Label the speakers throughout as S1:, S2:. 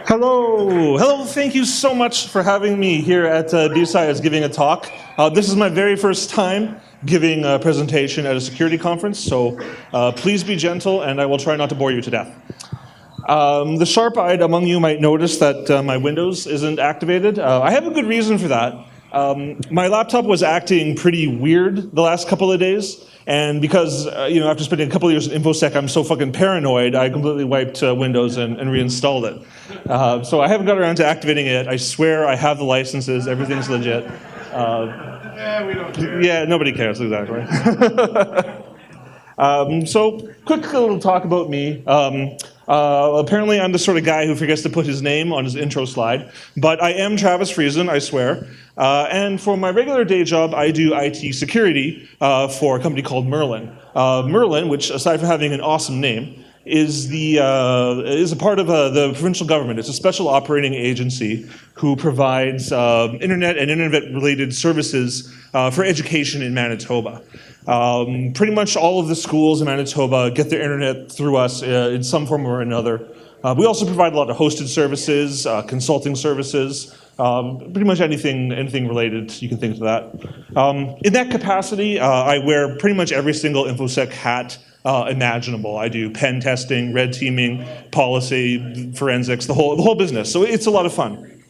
S1: Hello, thank you so much for having me here at BSides giving a talk. This is my very first time giving a presentation at a security conference, so please be gentle and I will try not to bore you to death. The sharp-eyed among you might notice that my Windows isn't activated. I have a good reason for that. My laptop was acting pretty weird the last couple of days, and because after spending a couple of years in InfoSec, I'm so fucking paranoid, I completely wiped Windows and reinstalled it. So I haven't got around to activating it. I swear I have the licenses, everything's legit.
S2: Yeah, we don't care.
S1: Yeah, nobody cares, exactly. So, quick little talk about me. Apparently I'm the sort of guy who forgets to put his name on his intro slide, but I am Travis Friesen, I swear. And for my regular day job, I do IT security for a company called MERLIN. MERLIN, which aside from having an awesome name, is a part of the provincial government. It's a special operating agency who provides internet and internet-related services for education in Manitoba. Pretty much all of the schools in Manitoba get their internet through us in some form or another. We also provide a lot of hosted services, consulting services, pretty much anything related you can think of that. In that capacity, I wear pretty much every single InfoSec hat imaginable. I do pen testing, red teaming, policy, forensics, the whole business. So it's a lot of fun.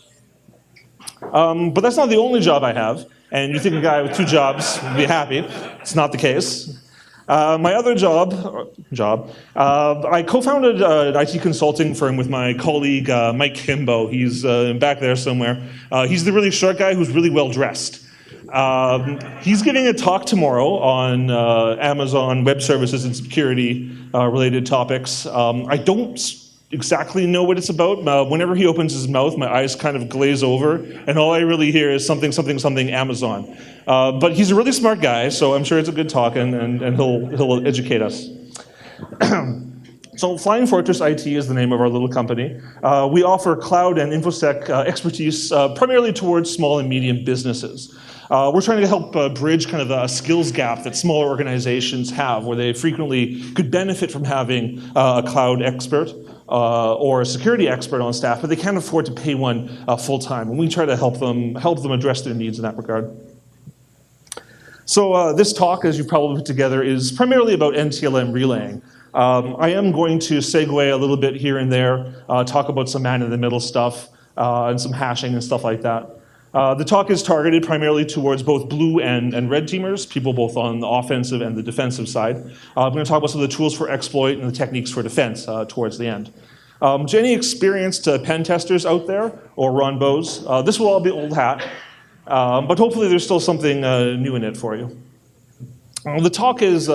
S1: But that's not the only job I have. And you think a guy with two jobs would be happy. It's not the case. My other job, I co-founded an IT consulting firm with my colleague Mike Kimbo. He's back there somewhere. He's the really short guy who's really well dressed. He's giving a talk tomorrow on Amazon Web Services and security related topics. I don't exactly know what it's about. Whenever he opens his mouth, my eyes kind of glaze over, and all I really hear is something, something, something Amazon. But he's a really smart guy, so I'm sure it's a good talk, and he'll educate us. So Flying Fortress IT is the name of our little company. We offer cloud and InfoSec expertise primarily towards small and medium businesses. We're trying to help bridge kind of a skills gap that smaller organizations have, where they frequently could benefit from having a cloud expert or a security expert on staff, but they can't afford to pay one full-time. And we try to help them address their needs in that regard. So this talk, as you've probably put together, is primarily about NTLM relaying. I am going to segue a little bit here and there, talk about some man-in-the-middle stuff, and some hashing and stuff like that. The talk is targeted primarily towards both blue and red teamers, people both on the offensive and the defensive side. I'm going to talk about some of the tools for exploit and the techniques for defense towards the end. To any experienced pen testers out there, or Ron Bowes, this will all be old hat, but hopefully there's still something new in it for you. The talk is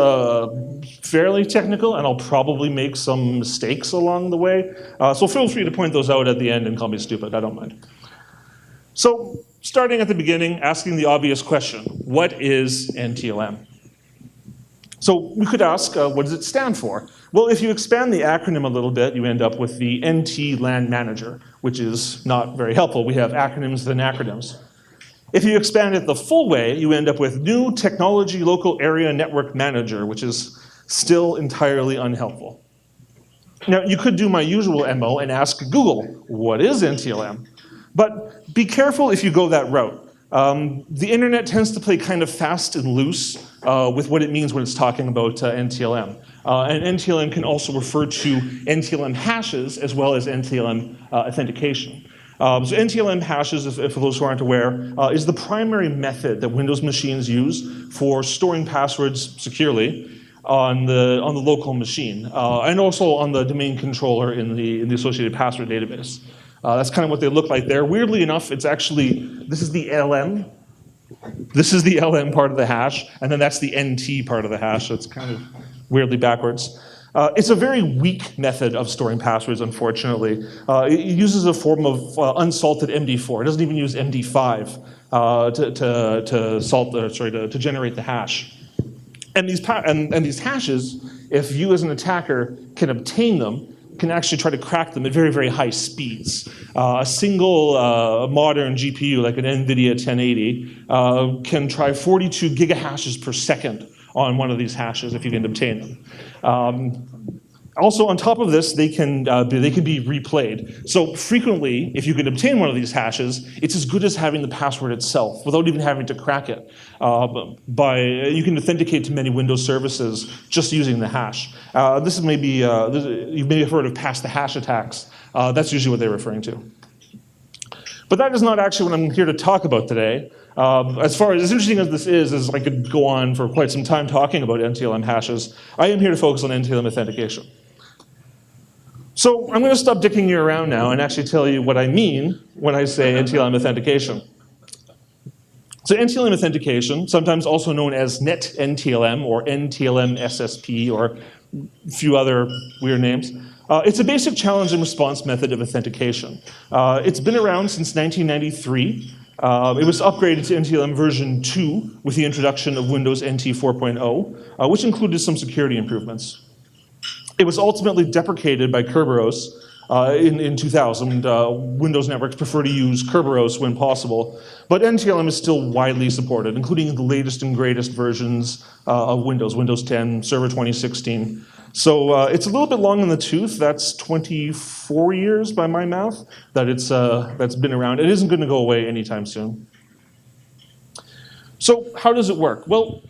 S1: fairly technical, and I'll probably make some mistakes along the way, so feel free to point those out at the end and call me stupid, I don't mind. So, starting at the beginning, asking the obvious question, what is NTLM? So we could ask, what does it stand for? Well, if you expand the acronym a little bit, you end up with the NT-LAN Manager, which is not very helpful. We have acronyms than acronyms. If you expand it the full way, you end up with New Technology Local Area Network Manager, which is still entirely unhelpful. Now, you could do my usual MO and ask Google, what is NTLM? But be careful if you go that route. The internet tends to play kind of fast and loose with what it means when it's talking about NTLM. And NTLM can also refer to NTLM hashes as well as NTLM authentication. So NTLM hashes, for those who aren't aware, is the primary method that Windows machines use for storing passwords securely on the local machine, and also on the domain controller in the associated password database. That's kind of what they look like there. Weirdly enough, it's actually, this is the LM. This is the LM part of the hash, and then that's the NT part of the hash, so it's kind of weirdly backwards. It's a very weak method of storing passwords, unfortunately. It uses a form of unsalted MD4. It doesn't even use MD5 to generate the hash. And these hashes, if you as an attacker can obtain them, can actually try to crack them at very, very high speeds. A single modern GPU, like an NVIDIA 1080, can try 42 gigahashes per second on one of these hashes if you can obtain them. Also, on top of this, they can be replayed. So frequently, if you can obtain one of these hashes, it's as good as having the password itself without even having to crack it. You can authenticate to many Windows services just using the hash. This is maybe you may have heard of pass the hash attacks. That's usually what they're referring to. But that is not actually what I'm here to talk about today. As interesting as this is I could go on for quite some time talking about NTLM hashes. I am here to focus on NTLM authentication. So I'm going to stop dicking you around now and actually tell you what I mean when I say NTLM authentication. So NTLM authentication, sometimes also known as Net NTLM or NTLM SSP or a few other weird names, it's a basic challenge and response method of authentication. It's been around since 1993. It was upgraded to NTLM version 2 with the introduction of Windows NT 4.0, which included some security improvements. It was ultimately deprecated by Kerberos in 2000. Windows networks prefer to use Kerberos when possible, but NTLM is still widely supported, including the latest and greatest versions of Windows, Windows 10, Server 2016. So it's a little bit long in the tooth. That's 24 years by my math that's been around. It isn't going to go away anytime soon. So how does it work? Well,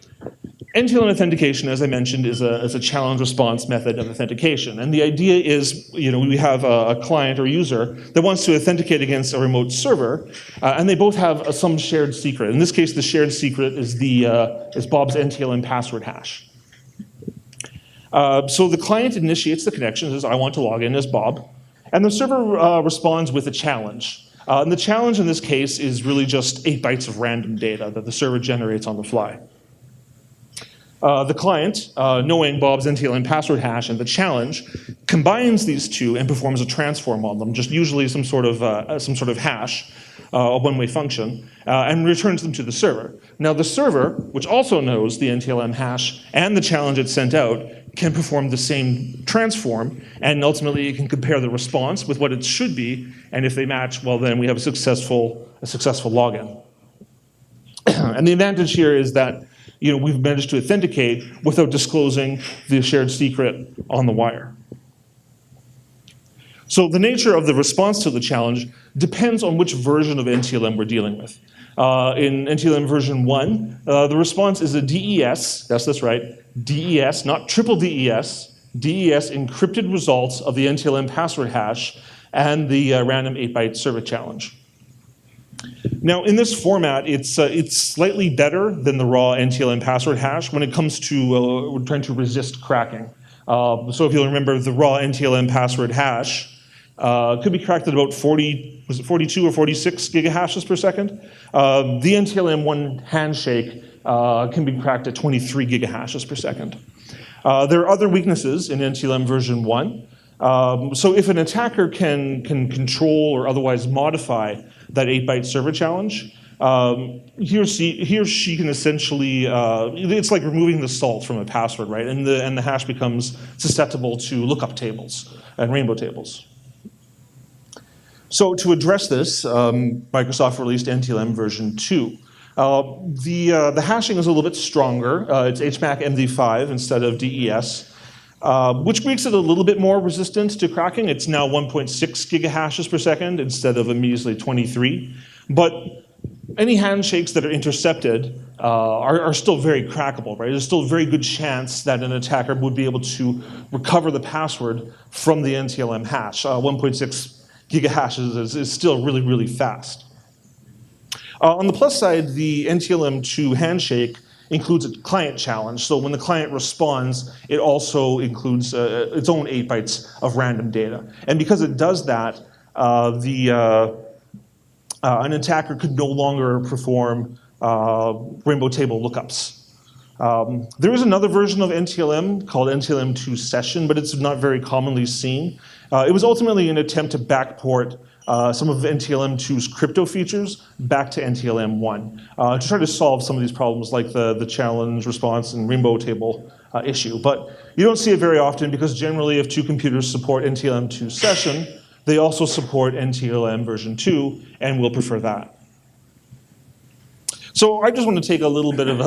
S1: NTLM authentication, as I mentioned, is a challenge response method of authentication. And the idea is, we have a client or user that wants to authenticate against a remote server, and they both have some shared secret. In this case, the shared secret is Bob's NTLM password hash. So the client initiates the connection, says, I want to log in as Bob, and the server responds with a challenge. And the challenge in this case is really just 8 bytes of random data that the server generates on the fly. The client, knowing Bob's NTLM password hash and the challenge, combines these two and performs a transform on them, just usually some sort of hash, a one-way function, and returns them to the server. Now the server, which also knows the NTLM hash and the challenge it sent out, can perform the same transform, and ultimately it can compare the response with what it should be, and if they match, well then we have a successful login. And the advantage here is that we've managed to authenticate without disclosing the shared secret on the wire. So the nature of the response to the challenge depends on which version of NTLM we're dealing with. In NTLM version 1, the response is a DES, that's right, DES, not triple DES, DES encrypted results of the NTLM password hash and the random 8-byte server challenge. Now, in this format, it's slightly better than the raw NTLM password hash when it comes to trying to resist cracking. So if you'll remember, the raw NTLM password hash could be cracked at about 42 or 46 gigahashes per second. The NTLM1 handshake can be cracked at 23 gigahashes per second. There are other weaknesses in NTLM version 1. So if an attacker can control or otherwise modify that 8-byte server challenge, he or she can essentially, it's like removing the salt from a password, right? And the hash becomes susceptible to lookup tables and rainbow tables. So to address this, Microsoft released NTLM version 2. The hashing is a little bit stronger. It's HMAC MD5 instead of DES. Which makes it a little bit more resistant to cracking. It's now 1.6 gigahashes per second instead of a measly 23. But any handshakes that are intercepted are still very crackable, right? There's still a very good chance that an attacker would be able to recover the password from the NTLM hash. 1.6 gigahashes is still really, really fast. On the plus side, the NTLM2 handshake includes a client challenge. So when the client responds, it also includes its own 8 bytes of random data. And because it does that, an attacker could no longer perform rainbow table lookups. There is another version of NTLM called NTLM2 Session, but it's not very commonly seen. It was ultimately an attempt to backport some of NTLM2's crypto features back to NTLM1 to try to solve some of these problems like the challenge, response, and rainbow table issue. But you don't see it very often because generally if two computers support NTLM2 Session, they also support NTLM version 2 and will prefer that. So I just want to take a little bit of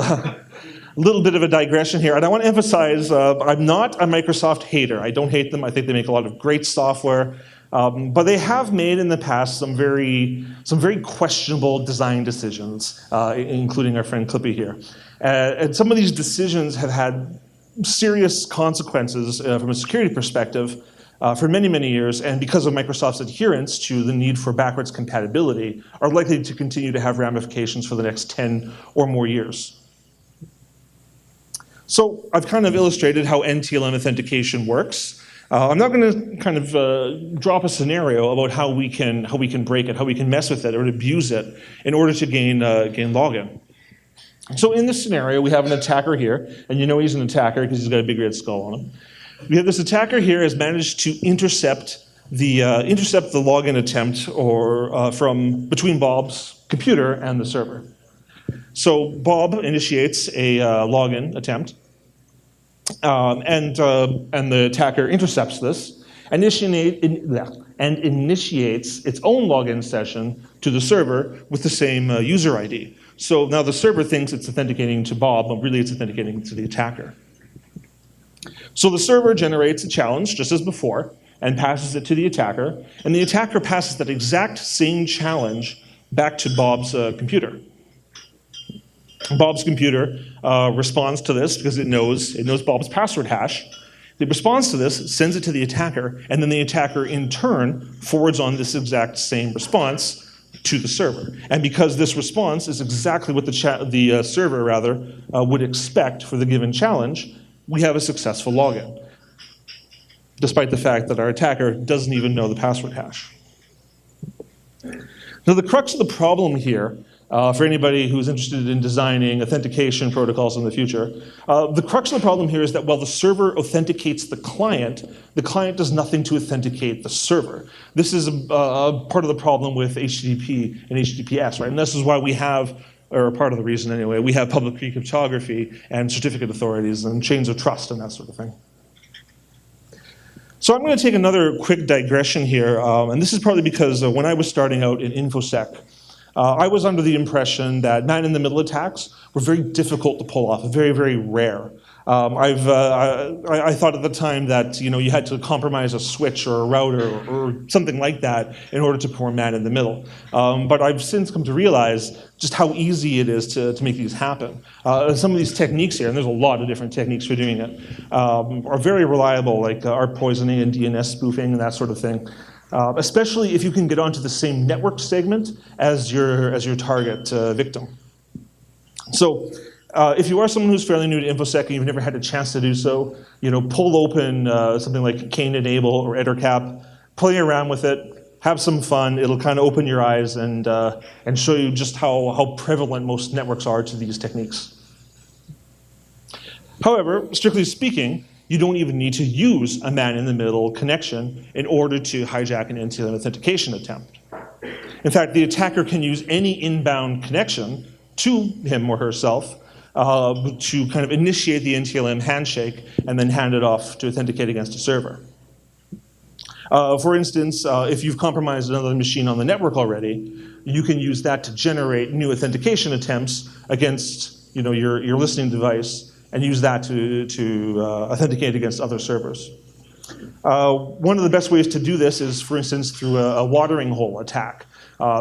S1: A little bit of a digression here, and I want to emphasize I'm not a Microsoft hater. I don't hate them. I think they make a lot of great software, but they have made in the past some very questionable design decisions, including our friend Clippy here. And some of these decisions have had serious consequences from a security perspective for many, many years, and because of Microsoft's adherence to the need for backwards compatibility, are likely to continue to have ramifications for the next 10 or more years. So I've kind of illustrated how NTLM authentication works. I'm not going to kind of drop a scenario about how we can break it, how we can mess with it or abuse it in order to gain login. So in this scenario, we have an attacker here, and you know he's an attacker because he's got a big red skull on him. We have this attacker here has managed to intercept the login attempt from between Bob's computer and the server. So Bob initiates a login attempt, and the attacker intercepts this, and initiates its own login session to the server with the same user ID. So now the server thinks it's authenticating to Bob, but really it's authenticating to the attacker. So the server generates a challenge, just as before, and passes it to the attacker, and the attacker passes that exact same challenge back to Bob's computer. Bob's computer responds to this because it knows Bob's password hash. It responds to this, sends it to the attacker, and then the attacker in turn forwards on this exact same response to the server. And because this response is exactly what the server would expect for the given challenge, we have a successful login, despite the fact that our attacker doesn't even know the password hash. Now the crux of the problem here, for anybody who's interested in designing authentication protocols in the future, the crux of the problem here is that while the server authenticates the client does nothing to authenticate the server. This is a part of the problem with HTTP and HTTPS, right? And this is why we have, or part of the reason anyway, we have public key cryptography and certificate authorities and chains of trust and that sort of thing. So I'm going to take another quick digression here, and this is partly because when I was starting out in InfoSec, I was under the impression that man-in-the-middle attacks were very difficult to pull off, very, very rare. I thought at the time that you had to compromise a switch or a router or something like that in order to perform man-in-the-middle. But I've since come to realize just how easy it is to make these happen. Some of these techniques here, and there's a lot of different techniques for doing it, are very reliable, like ARP poisoning and DNS spoofing and that sort of thing. Especially if you can get onto the same network segment as your target victim. So if you are someone who's fairly new to InfoSec and you've never had a chance to do so, pull open something like Kane Enable or Ettercap, play around with it, have some fun. It'll kind of open your eyes and show you just how prevalent most networks are to these techniques. However, strictly speaking, you don't even need to use a man-in-the-middle connection in order to hijack an NTLM authentication attempt. In fact, the attacker can use any inbound connection to him or herself to kind of initiate the NTLM handshake and then hand it off to authenticate against a server. For instance, if you've compromised another machine on the network already, you can use that to generate new authentication attempts against your listening device and use that to authenticate against other servers. One of the best ways to do this is, for instance, through a watering hole attack.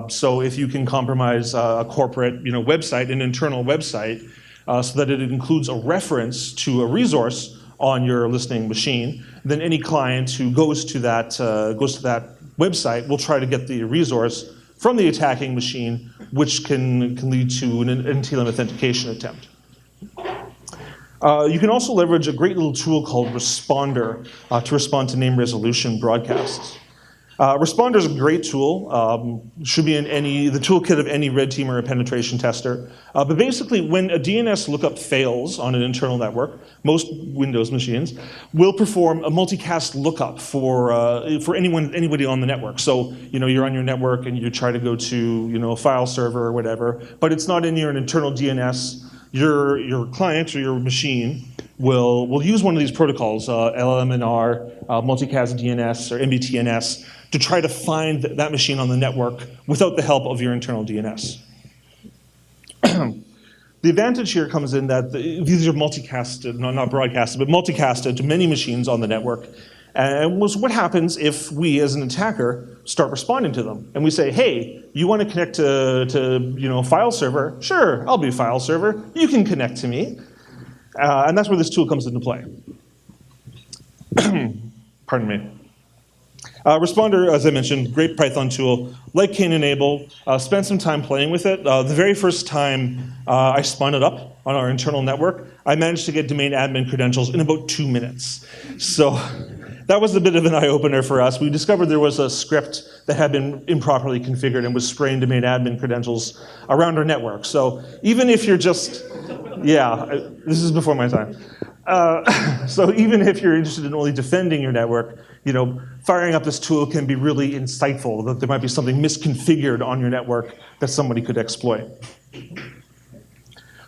S1: So if you can compromise a corporate website, an internal website, so that it includes a reference to a resource on your listening machine, then any client who goes to that website will try to get the resource from the attacking machine, which can lead to an NTLM authentication attempt. You can also leverage a great little tool called Responder to respond to name resolution broadcasts. Responder is a great tool. Should be in the toolkit of any red teamer or penetration tester. But basically, when a DNS lookup fails on an internal network, most Windows machines will perform a multicast lookup for anybody on the network. So you're on your network and you try to go to a file server or whatever, but it's not in your internal DNS. Your client or your machine will use one of these protocols, LLMNR, multicast DNS, or MBTNS, to try to find that machine on the network without the help of your internal DNS. The The advantage here comes in that these are multicasted, not broadcasted, but multicasted to many machines on the network. And what happens if we, as an attacker, start responding to them? And we say, hey, you want to connect to file server? Sure, I'll be file server. You can connect to me. And that's where this tool comes into play. Pardon me. Responder, as I mentioned, great Python tool, like Cane Enable, spent some time playing with it. The very first time I spun it up on our internal network, I managed to get domain admin credentials in about 2 minutes. So that was a bit of an eye-opener for us. We discovered there was a script that had been improperly configured and was spraying domain admin credentials around our network. So even if you're just, this is before my time. So even if you're interested in only defending your network, firing up this tool can be really insightful, that there might be something misconfigured on your network that somebody could exploit.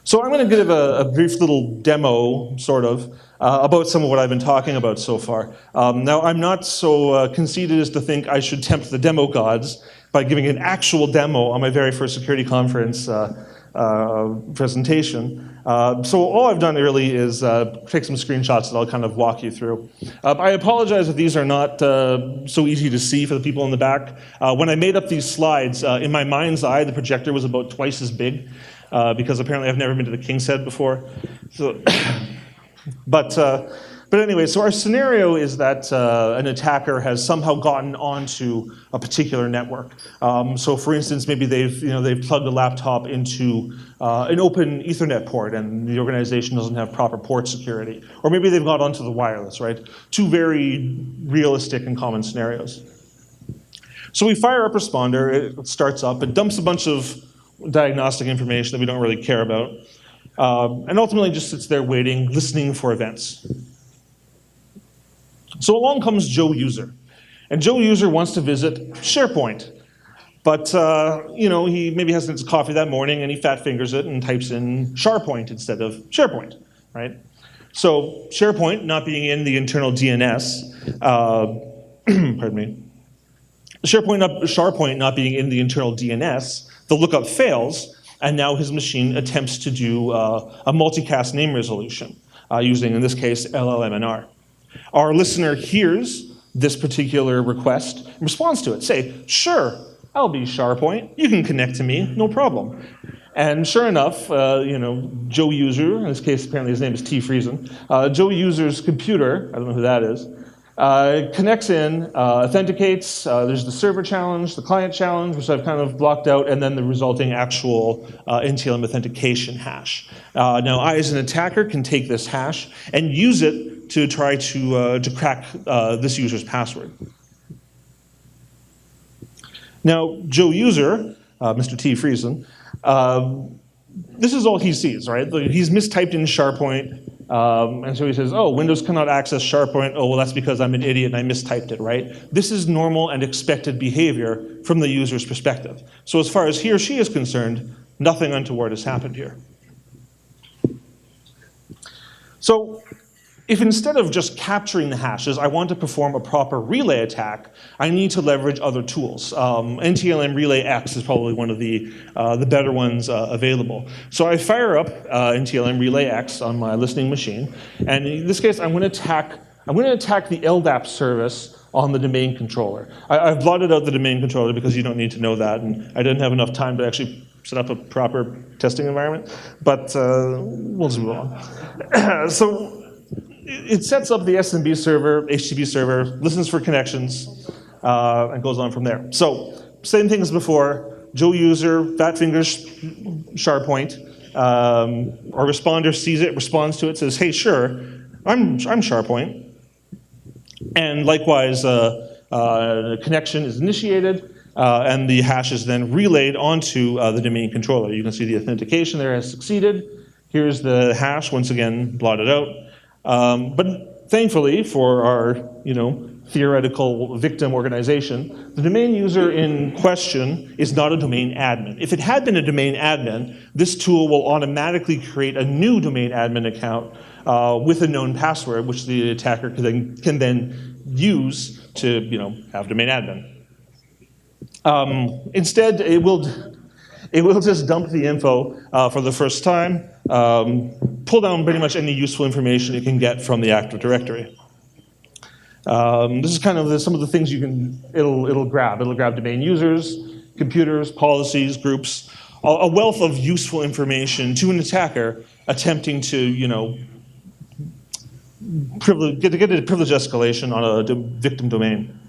S1: So I'm going to give a brief little demo, sort of, about some of what I've been talking about so far. Now, I'm not so conceited as to think I should tempt the demo gods by giving an actual demo on my very first security conference presentation. So all I've done really is take some screenshots that I'll kind of walk you through. I apologize if these are not so easy to see for the people in the back. When I made up these slides, in my mind's eye, the projector was about twice as big, because apparently I've never been to the King's Head before. So, but anyway, so our scenario is that an attacker has somehow gotten onto a particular network. So for instance, maybe they've plugged a laptop into an open Ethernet port and the organization doesn't have proper port security. Or maybe they've got onto the wireless, right? Two very realistic and common scenarios. So we fire up Responder, it starts up, it dumps a bunch of diagnostic information that we don't really care about, and ultimately just sits there waiting, listening for events. So along comes Joe User. And Joe User wants to visit SharePoint. But he maybe hasn't had his coffee that morning and he fat fingers it and types in SharePoint instead of SharePoint, right? So SharePoint not being in the internal DNS, pardon me. SharePoint not being in the internal DNS, the lookup fails, and now his machine attempts to do a multicast name resolution using, in this case, LLMNR. Our listener hears this particular request and responds to it. Say, sure, I'll be SharePoint. You can connect to me, no problem. And sure enough, Joe User, in this case apparently his name is T. Friesen, Joe User's computer, I don't know who that is, connects in, authenticates, there's the server challenge, the client challenge, which I've kind of blocked out, and then the resulting actual NTLM authentication hash. Now I, as an attacker, can take this hash and use it to try to crack this user's password. Now, Joe User, Mr. T. Friesen, this is all he sees, right? He's mistyped in SharePoint, and so he says, oh, Windows cannot access SharePoint. Oh, well, that's because I'm an idiot and I mistyped it, right? This is normal and expected behavior from the user's perspective. So as far as he or she is concerned, nothing untoward has happened here. So if instead of just capturing the hashes, I want to perform a proper relay attack, I need to leverage other tools. NTLM Relay App is probably one of the better ones available. So I fire up NTLM Relay X on my listening machine, and in this case, I'm going to attack the LDAP service on the domain controller. I've blotted out the domain controller because you don't need to know that, and I didn't have enough time to actually set up a proper testing environment, but we'll just move on. So it sets up the SMB server, HTTP server, listens for connections, and goes on from there. So same thing as before, Joe User, fat fingers SharePoint, our responder sees it, responds to it, says, hey, sure, I'm SharePoint. And likewise, connection is initiated, and the hash is then relayed onto the domain controller. You can see the authentication there has succeeded. Here's the hash, once again, blotted out. But thankfully, for our theoretical victim organization, the domain user in question is not a domain admin. If it had been a domain admin, this tool will automatically create a new domain admin account with a known password, which the attacker can then use to have domain admin. Instead, It will just dump the info for the first time, pull down pretty much any useful information it can get from the Active Directory. This is kind of some of the things it'll grab. It'll grab domain users, computers, policies, groups, a wealth of useful information to an attacker attempting to, get a privilege escalation on a victim domain.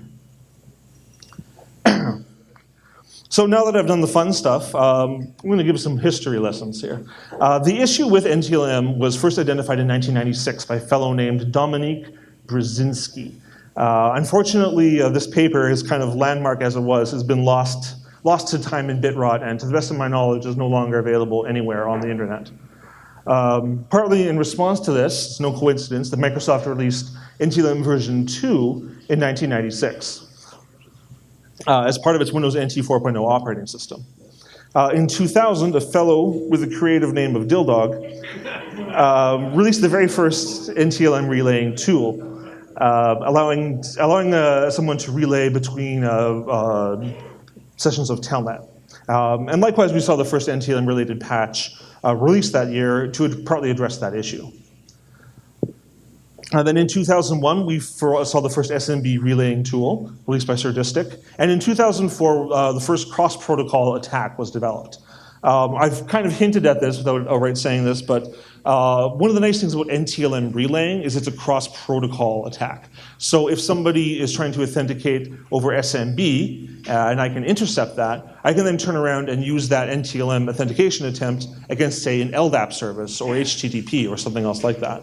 S1: So now that I've done the fun stuff, I'm going to give some history lessons here. The issue with NTLM was first identified in 1996 by a fellow named Dominique Brzezinski. Unfortunately, this paper, is kind of landmark as it was, has been lost to time and bit rot, and to the best of my knowledge is no longer available anywhere on the internet. Partly in response to this, it's no coincidence that Microsoft released NTLM version 2 in 1996 as part of its Windows NT 4.0 operating system. In 2000, a fellow with the creative name of Dildog released the very first NTLM relaying tool, allowing someone to relay between sessions of Telnet. And likewise, we saw the first NTLM-related patch released that year to partly address that issue. Then in 2001, we saw the first SMB relaying tool released by Serdistic. And in 2004, the first cross-protocol attack was developed. I've kind of hinted at this without outright saying this, but one of the nice things about NTLM relaying is it's a cross-protocol attack. So if somebody is trying to authenticate over SMB, and I can intercept that, I can then turn around and use that NTLM authentication attempt against, say, an LDAP service or HTTP or something else like that.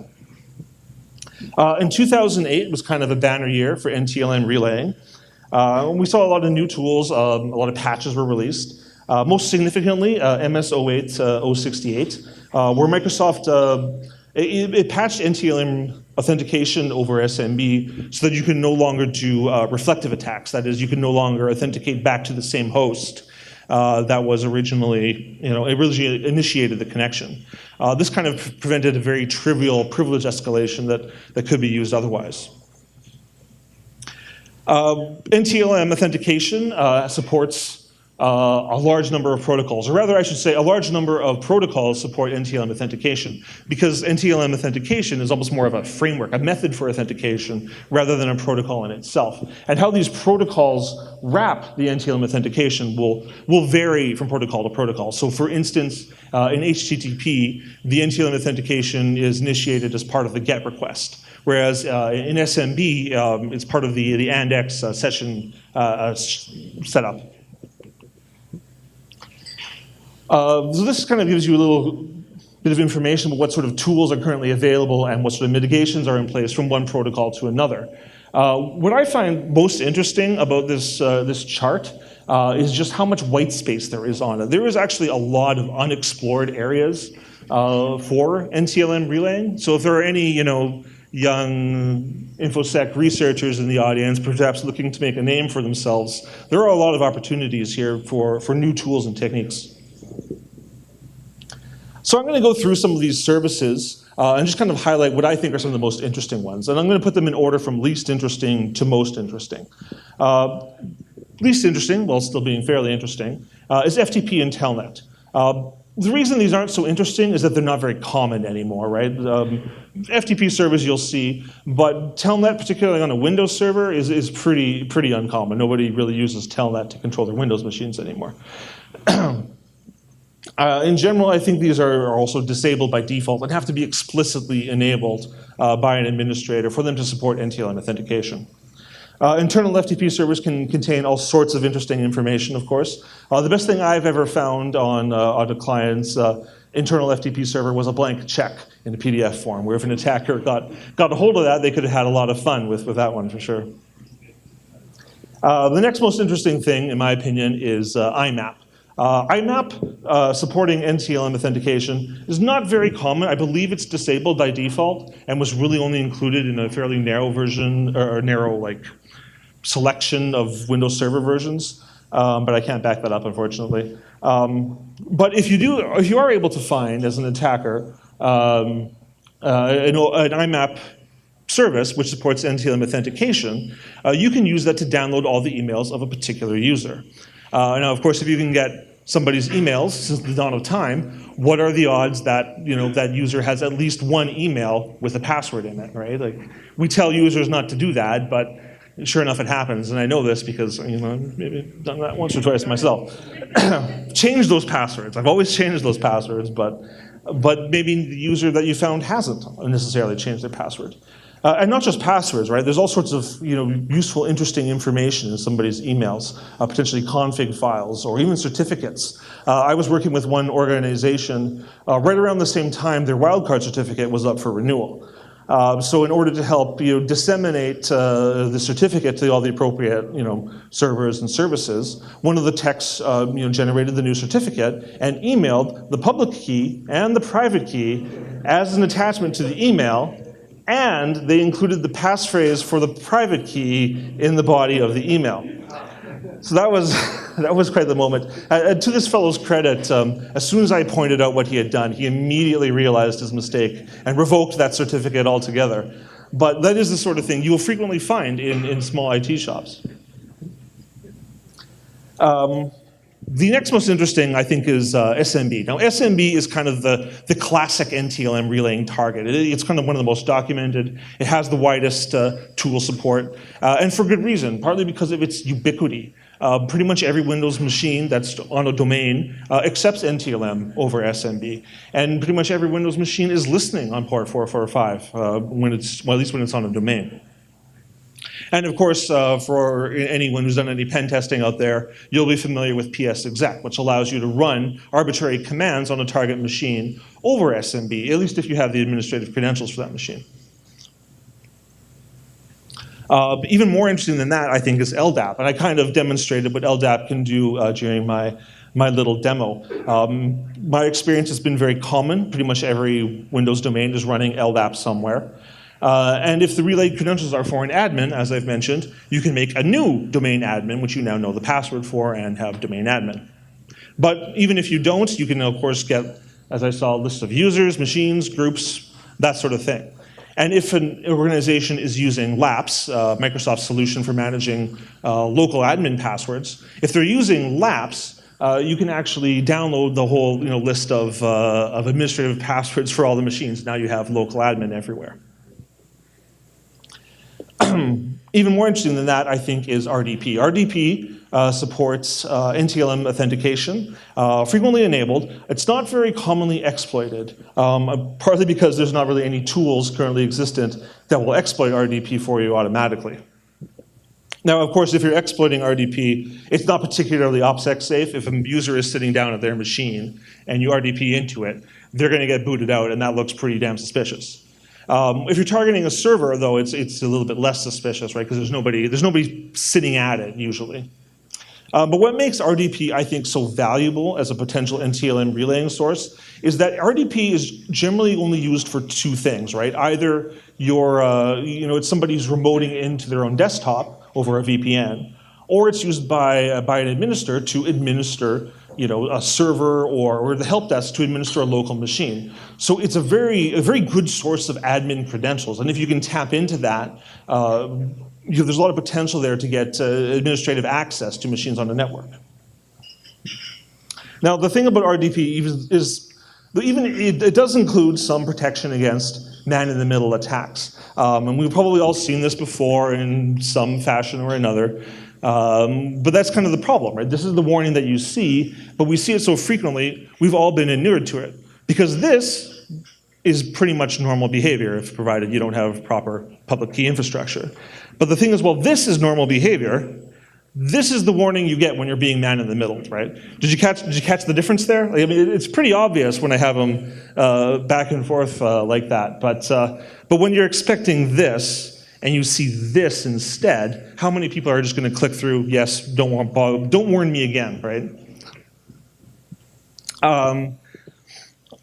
S1: In 2008 was kind of a banner year for NTLM relaying. We saw a lot of new tools, a lot of patches were released. Most significantly, MS-08-068, where Microsoft it patched NTLM authentication over SMB so that you can no longer do reflective attacks. That is, you can no longer authenticate back to the same host that was originally, it really initiated the connection. This kind of prevented a very trivial privilege escalation that could be used otherwise. NTLM authentication supports a large number of protocols, or rather I should say a large number of protocols support NTLM authentication, because NTLM authentication is almost more of a framework, a method for authentication, rather than a protocol in itself. And how these protocols wrap the NTLM authentication will vary from protocol to protocol. So for instance, in HTTP, the NTLM authentication is initiated as part of the GET request, whereas in SMB, it's part of the ANDX session setup. So this kind of gives you a little bit of information about what sort of tools are currently available and what sort of mitigations are in place from one protocol to another. What I find most interesting about this chart is just how much white space there is on it. There is actually a lot of unexplored areas for NTLM relaying. So if there are any, young InfoSec researchers in the audience, perhaps looking to make a name for themselves, there are a lot of opportunities here for new tools and techniques. So I'm going to go through some of these services and just kind of highlight what I think are some of the most interesting ones. And I'm going to put them in order from least interesting to most interesting. Least interesting, while still being fairly interesting, is FTP and Telnet. The reason these aren't so interesting is that they're not very common anymore, right? FTP servers you'll see, but Telnet, particularly on a Windows server, is pretty uncommon. Nobody really uses Telnet to control their Windows machines anymore. In general, I think these are also disabled by default and have to be explicitly enabled by an administrator for them to support NTLM authentication. Internal FTP servers can contain all sorts of interesting information, of course. The best thing I've ever found on a client's internal FTP server was a blank check in a PDF form, where if an attacker got a hold of that, they could have had a lot of fun with that one for sure. The next most interesting thing, in my opinion, is IMAP. IMAP supporting NTLM authentication is not very common. I believe it's disabled by default and was really only included in a fairly narrow version, or narrow selection of Windows Server versions, but I can't back that up, unfortunately. But if you are able to find, as an attacker, an IMAP service which supports NTLM authentication, you can use that to download all the emails of a particular user. Now, of course, if you can get somebody's emails since the dawn of time, what are the odds that that user has at least one email with a password in it, right? Like, we tell users not to do that, but sure enough, it happens, and I know this because maybe I've done that once or twice myself. Change those passwords. I've always changed those passwords, but maybe the user that you found hasn't necessarily changed their password. And not just passwords, right? There's all sorts of useful, interesting information in somebody's emails, potentially config files or even certificates. I was working with one organization right around the same time their wildcard certificate was up for renewal. So in order to help disseminate the certificate to all the appropriate servers and services, one of the techs generated the new certificate and emailed the public key and the private key as an attachment to the email. And they included the passphrase for the private key in the body of the email. So that was quite the moment. To this fellow's credit, as soon as I pointed out what he had done, he immediately realized his mistake and revoked that certificate altogether. But that is the sort of thing you will frequently find in small IT shops. The next most interesting, I think, is SMB. Now, SMB is kind of the classic NTLM relaying target. It's kind of one of the most documented. It has the widest tool support, and for good reason, partly because of its ubiquity. Pretty much every Windows machine that's on a domain accepts NTLM over SMB, and pretty much every Windows machine is listening on port 445 at least when it's on a domain. And of course, for anyone who's done any pen testing out there, you'll be familiar with ps-exec, which allows you to run arbitrary commands on a target machine over SMB, at least if you have the administrative credentials for that machine. Even more interesting than that, I think, is LDAP. And I kind of demonstrated what LDAP can do during my little demo. My experience has been very common. Pretty much every Windows domain is running LDAP somewhere. And if the relay credentials are for an admin, as I've mentioned, you can make a new domain admin, which you now know the password for, and have domain admin. But even if you don't, you can, of course, get, as I saw, a list of users, machines, groups, that sort of thing. And if an organization is using LAPS, Microsoft's solution for managing local admin passwords, if they're using LAPS, you can actually download the whole list of administrative passwords for all the machines. Now you have local admin everywhere. Even more interesting than that, I think, is RDP. RDP supports NTLM authentication, frequently enabled. It's not very commonly exploited, partly because there's not really any tools currently existent that will exploit RDP for you automatically. Now, of course, if you're exploiting RDP, it's not particularly OPSEC safe. If a user is sitting down at their machine and you RDP into it, they're going to get booted out, and that looks pretty damn suspicious. If you're targeting a server, though, it's a little bit less suspicious, right? Because there's nobody sitting at it usually. But what makes RDP, I think, so valuable as a potential NTLM relaying source is that RDP is generally only used for two things, right? Either it's somebody who's remoting into their own desktop over a VPN, or it's used by an administrator to administer a server or the help desk to administer a local machine. So it's a very good source of admin credentials. And if you can tap into that, there's a lot of potential there to get administrative access to machines on the network. Now, the thing about RDP is it does include some protection against man-in-the-middle attacks. And we've probably all seen this before in some fashion or another. But that's kind of the problem, right? This is the warning that you see, but we see it so frequently, we've all been inured to it. Because this is pretty much normal behavior, if provided you don't have proper public key infrastructure. But the thing is, well, this is normal behavior. This is the warning you get when you're being man in the middle, right? Did you catch the difference there? I mean, it's pretty obvious when I have them back and forth like that. But when you're expecting this, and you see this instead, how many people are just going to click through, yes, don't warn me again, right?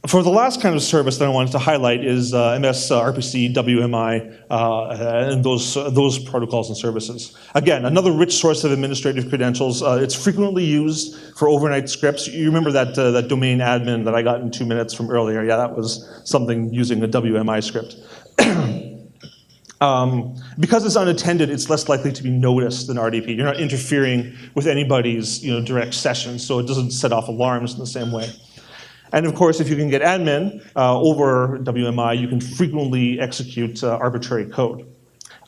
S1: For the last kind of service that I wanted to highlight is MS RPC, WMI, and those protocols and services. Again, another rich source of administrative credentials. It's frequently used for overnight scripts. You remember that domain admin that I got in 2 minutes from earlier? Yeah, that was something using a WMI script. Because it's unattended, it's less likely to be noticed than RDP. You're not interfering with anybody's direct session, so it doesn't set off alarms in the same way. And of course, if you can get admin over WMI, you can frequently execute arbitrary code.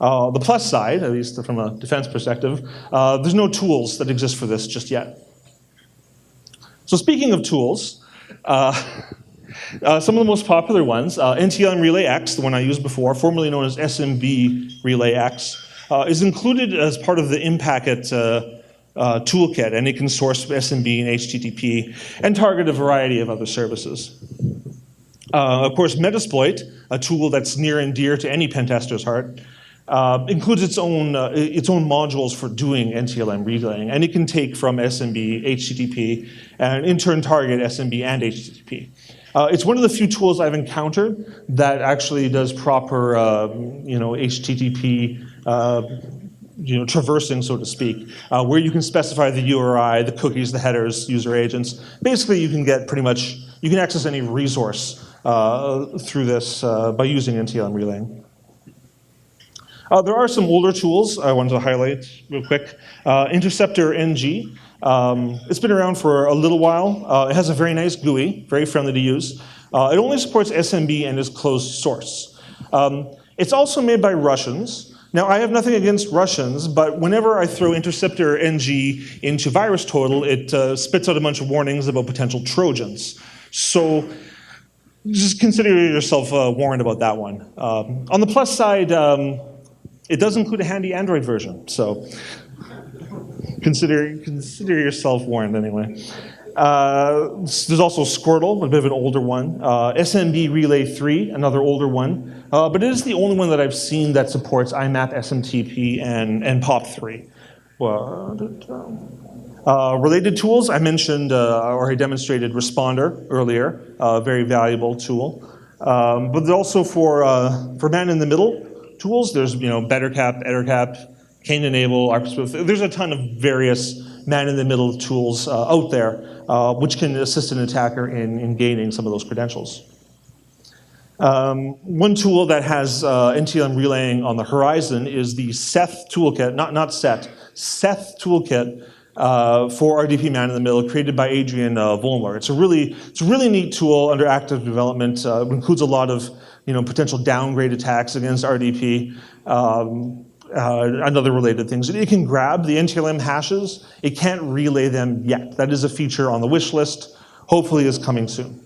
S1: The plus side, at least from a defense perspective, there's no tools that exist for this just yet. So speaking of tools, some of the most popular ones, NTLM Relay X, the one I used before, formerly known as SMB Relay X, is included as part of the IMPacket toolkit, and it can source SMB and HTTP and target a variety of other services. Of course, Metasploit, a tool that's near and dear to any pen tester's heart, includes its own modules for doing NTLM relaying, and it can take from SMB, HTTP, and in turn target SMB and HTTP. It's one of the few tools I've encountered that actually does proper, HTTP, traversing, so to speak, where you can specify the URI, the cookies, the headers, user agents. Basically, you can get you can access any resource through this by using NTLM relaying. There are some older tools I wanted to highlight real quick. Interceptor NG. It's been around for a little while. It has a very nice GUI, very friendly to use. It only supports SMB and is closed source. It's also made by Russians. Now, I have nothing against Russians, but whenever I throw Interceptor NG into VirusTotal, it spits out a bunch of warnings about potential Trojans. So just consider yourself warned about that one. On the plus side, it does include a handy Android version, so consider yourself warned anyway. There's also Squirtle, a bit of an older one. SMB Relay 3, another older one. But it is the only one that I've seen that supports IMAP, SMTP, and POP3. Related tools, I mentioned, or I demonstrated Responder earlier, a very valuable tool. But also for Maninthemiddle tools, there's BetterCap, EtterCap, Cane Enable, ArcSwift. There's a ton of various man-in-the-middle tools out there, which can assist an attacker in gaining some of those credentials. One tool that has NTLM relaying on the horizon is the Seth toolkit, not Set, Seth toolkit for RDP man-in-the-middle, created by Adrian Vollmer. It's a really neat tool under active development. It includes a lot of potential downgrade attacks against RDP. And other related things. It can grab the NTLM hashes. It can't relay them yet. That is a feature on the wish list. Hopefully is coming soon.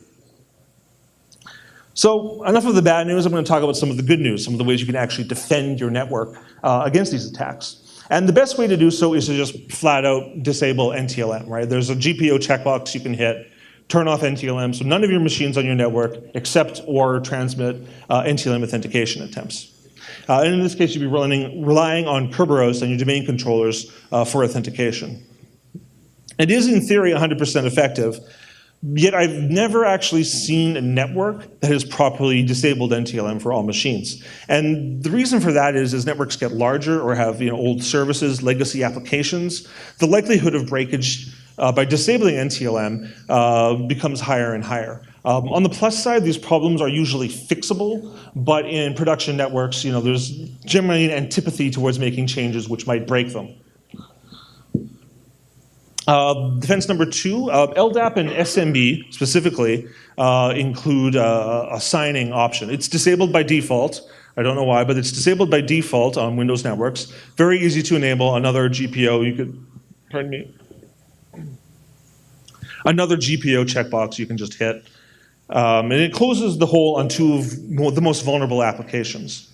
S1: So enough of the bad news. I'm going to talk about some of the good news, some of the ways you can actually defend your network against these attacks. And the best way to do so is to just flat out disable NTLM, right? There's a GPO checkbox you can hit, turn off NTLM, so none of your machines on your network accept or transmit NTLM authentication attempts. And in this case, you'd be relying on Kerberos and your domain controllers for authentication. It is, in theory, 100% effective, yet I've never actually seen a network that has properly disabled NTLM for all machines. And the reason for that is, as networks get larger or have old services, legacy applications, the likelihood of breakage by disabling NTLM becomes higher and higher. On the plus side, these problems are usually fixable, but in production networks, there's generally an antipathy towards making changes which might break them. Defense number 2, LDAP and SMB specifically include a signing option. It's disabled by default. I don't know why, but it's disabled by default on Windows networks. Very easy to enable. Another GPO another GPO checkbox you can just hit. And it closes the hole on two of the most vulnerable applications.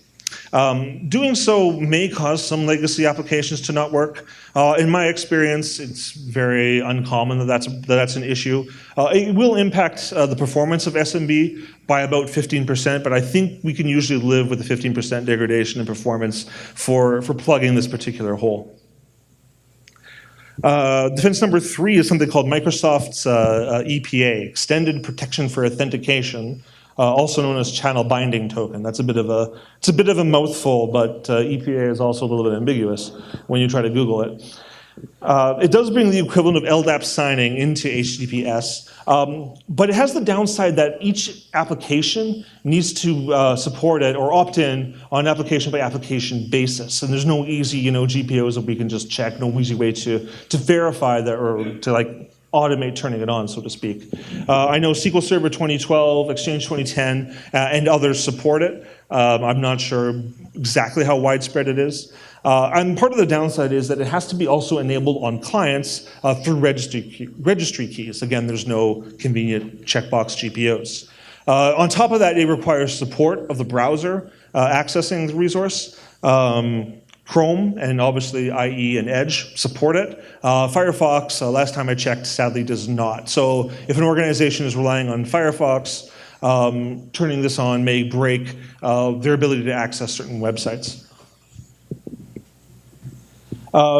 S1: Doing so may cause some legacy applications to not work. In my experience, it's very uncommon that that's an issue. It will impact the performance of SMB by about 15%, but I think we can usually live with a 15% degradation in performance for plugging this particular hole. Defense number 3 is something called Microsoft's EPA, Extended Protection for Authentication, also known as Channel Binding Token. That's a bit of a mouthful, but EPA is also a little bit ambiguous when you try to Google it. It does bring the equivalent of LDAP signing into HTTPS, but it has the downside that each application needs to support it or opt in on an application by application basis. And there's no easy, GPOs that we can just check, no easy way to verify that or to like automate turning it on, so to speak. I know SQL Server 2012, Exchange 2010, and others support it. I'm not sure exactly how widespread it is. And part of the downside is that it has to be also enabled on clients through registry keys. Again, there's no convenient checkbox GPOs. On top of that, it requires support of the browser accessing the resource. Chrome and obviously IE and Edge support it. Firefox, last time I checked, sadly does not. So if an organization is relying on Firefox, turning this on may break their ability to access certain websites.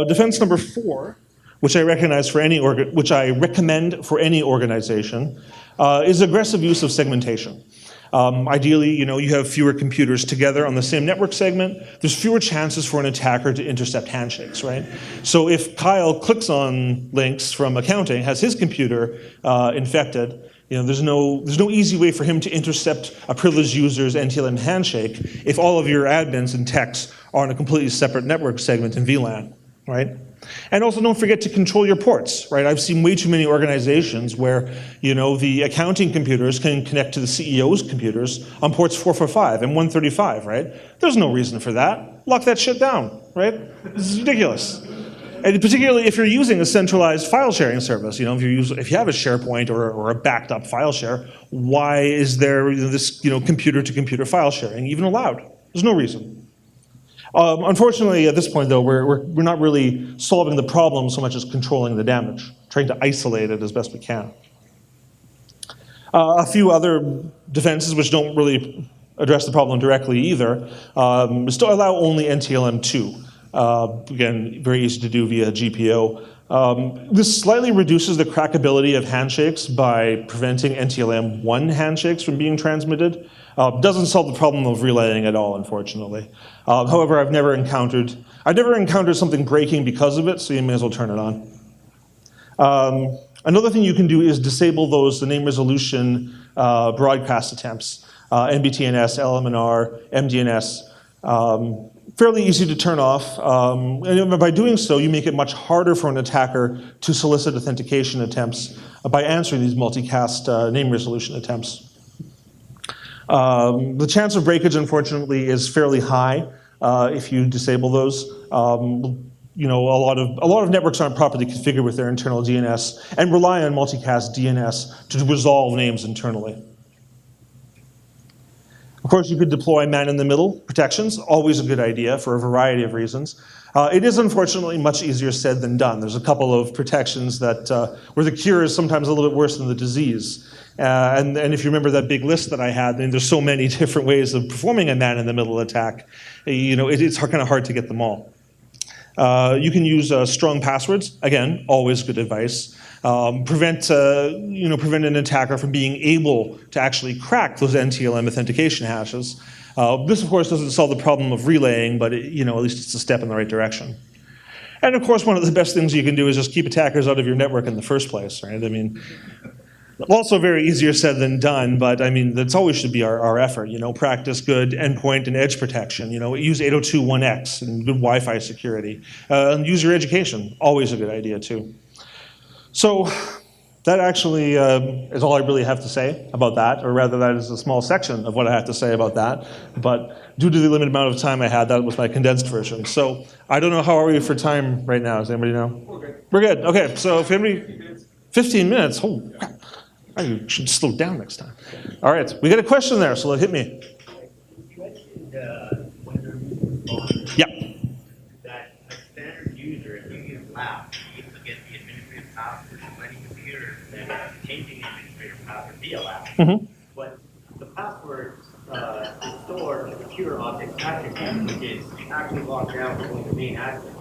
S1: Defense number 4, which I recommend for any organization, is aggressive use of segmentation. Ideally, you have fewer computers together on the same network segment. There's fewer chances for an attacker to intercept handshakes, right? So if Kyle clicks on links from accounting, has his computer infected, there's no easy way for him to intercept a privileged user's NTLM handshake if all of your admins and techs are on a completely separate network segment in VLAN, right? And also don't forget to control your ports, right? I've seen way too many organizations where, the accounting computers can connect to the CEO's computers on ports 445 and 135, right? There's no reason for that. Lock that shit down, right? This is ridiculous. And particularly if you're using a centralized file sharing service, if you have a SharePoint or a backed up file share, why is there this, computer to computer file sharing even allowed? There's no reason. Unfortunately, at this point, though, we're not really solving the problem so much as controlling the damage, trying to isolate it as best we can. A few other defenses which don't really address the problem directly either still allow only NTLM 2. Again, very easy to do via GPO. This slightly reduces the crackability of handshakes by preventing NTLM 1 handshakes from being transmitted. Doesn't solve the problem of relaying at all, unfortunately. However, I've never encountered something breaking because of it, so you may as well turn it on. Another thing you can do is disable the name resolution broadcast attempts, NBTNS, LMNR, MDNS. Fairly easy to turn off, and by doing so, you make it much harder for an attacker to solicit authentication attempts by answering these multicast name resolution attempts. The chance of breakage, unfortunately, is fairly high if you disable those. A lot of networks aren't properly configured with their internal DNS and rely on multicast DNS to resolve names internally. Of course, you could deploy man-in-the-middle protections, always a good idea for a variety of reasons. It is unfortunately much easier said than done. There's a couple of protections that where the cure is sometimes a little bit worse than the disease. And if you remember that big list that I had, there's so many different ways of performing a man-in-the-middle attack. It's kind of hard to get them all. You can use strong passwords. Again, always good advice. Prevent an attacker from being able to actually crack those NTLM authentication hashes. This, of course, doesn't solve the problem of relaying, but at least it's a step in the right direction. And of course, one of the best things you can do is just keep attackers out of your network in the first place, right? Also very easier said than done, but that's always should be our effort. Practice good endpoint and edge protection. Use 802.1x and good Wi-Fi security. And user education, always a good idea too. So that actually is all I really have to say about that, or rather that is a small section of what I have to say about that. But due to the limited amount of time I had, that was my condensed version. So I don't know, how are we for time right now? Does anybody know? We're good. We're good, okay. So if anybody, 15 minutes, oh crap. I should slow down next time. All right, we got a question there, so hit me.
S3: You mentioned when they're using phones,
S1: yeah.
S3: that a standard user, if you use LAP, you need to get the administrative password from any computer, then changing the administrative password via LAP.
S1: Mm-hmm.
S3: But the password is stored in the computer object attribute, which is actually locked down between the main admin.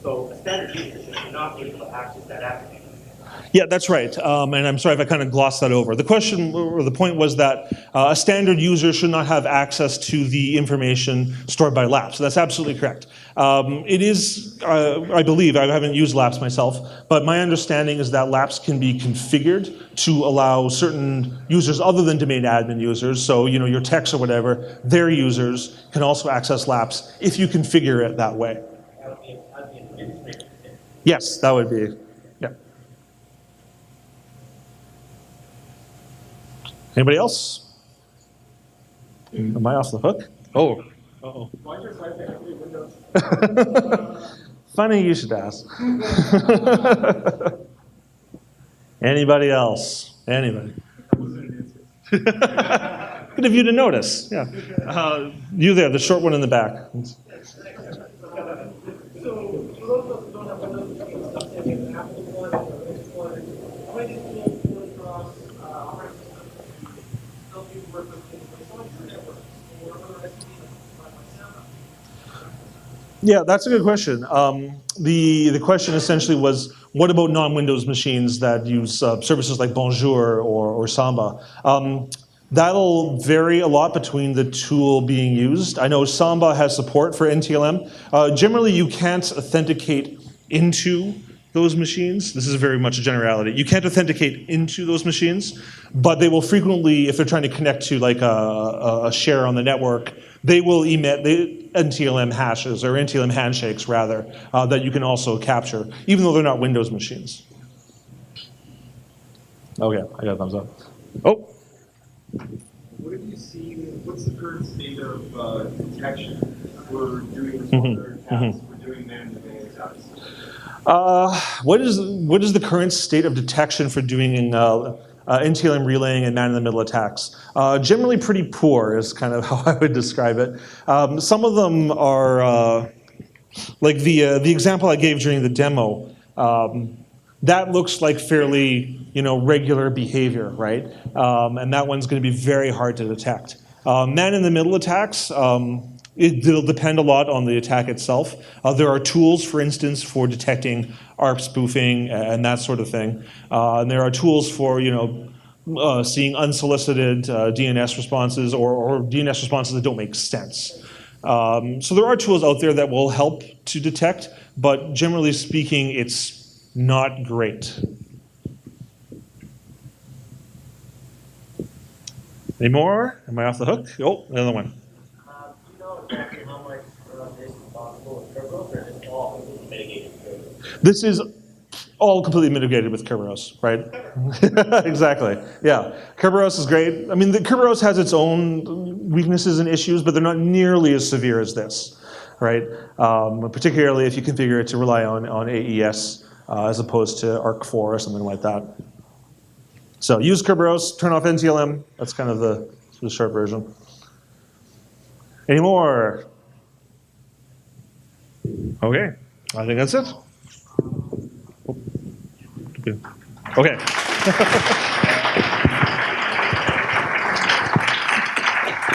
S3: So a standard user should not be able to access that attribute.
S1: Yeah, that's right. And I'm sorry if I kind of glossed that over. The question, or the point was that a standard user should not have access to the information stored by LAPS. So that's absolutely correct. It is, I believe, I haven't used LAPS myself, but my understanding is that LAPS can be configured to allow certain users other than domain admin users, so your techs or whatever, their users can also access LAPS if you configure it that way.
S3: That would be an administrator.
S1: Yes, that would be, yeah. Anybody else? Am I off the hook? Oh. Uh-oh. Funny you should ask. Anybody else? Anybody? Good of you to notice. Yeah. You there, the short one in the back.
S4: So, for those of us who don't have Windows machines, let's say we have an Apple one or Linux one, how many tools go across operating systems to help you work with things like software networks or other SMBs like myself?
S1: Yeah, that's a good question. The question essentially was, what about non-Windows machines that use services like Bonjour or Samba? That'll vary a lot between the tool being used. I know Samba has support for NTLM. Generally, you can't authenticate into those machines. This is very much a generality. You can't authenticate into those machines, but they will frequently, if they're trying to connect to like a share on the network, they will emit the NTLM hashes, or NTLM handshakes rather, that you can also capture, even though they're not Windows machines. Okay, I got a thumbs up. Oh.
S5: What have you seen, what's the current state of detection for doing responder tasks, for doing man-to-man attacks?
S1: What is the current state of detection for doing NTLM relaying and man-in-the-middle attacks? Generally pretty poor is kind of how I would describe it. Some of them are, like the example I gave during the demo, that looks like fairly regular behavior, right? And that one's going to be very hard to detect. Man-in-the-middle attacks, it'll depend a lot on the attack itself. There are tools, for instance, for detecting ARP spoofing and that sort of thing. And there are tools for seeing unsolicited DNS responses or DNS responses that don't make sense. So there are tools out there that will help to detect, but generally speaking, it's not great. Any more? Am I off the hook? Oh, another one.
S3: Do you know exactly how much this is possible with Kerberos, or is it all completely mitigated with Kerberos?
S1: This is all completely mitigated with Kerberos, right? Exactly, yeah. Kerberos is great. I mean, the Kerberos has its own weaknesses and issues, but they're not nearly as severe as this, right? Particularly if you configure it to rely on AES as opposed to ARC4 or something like that. So use Kerberos, turn off NTLM. That's kind of the short version. Any more? Okay, I think that's it. Okay.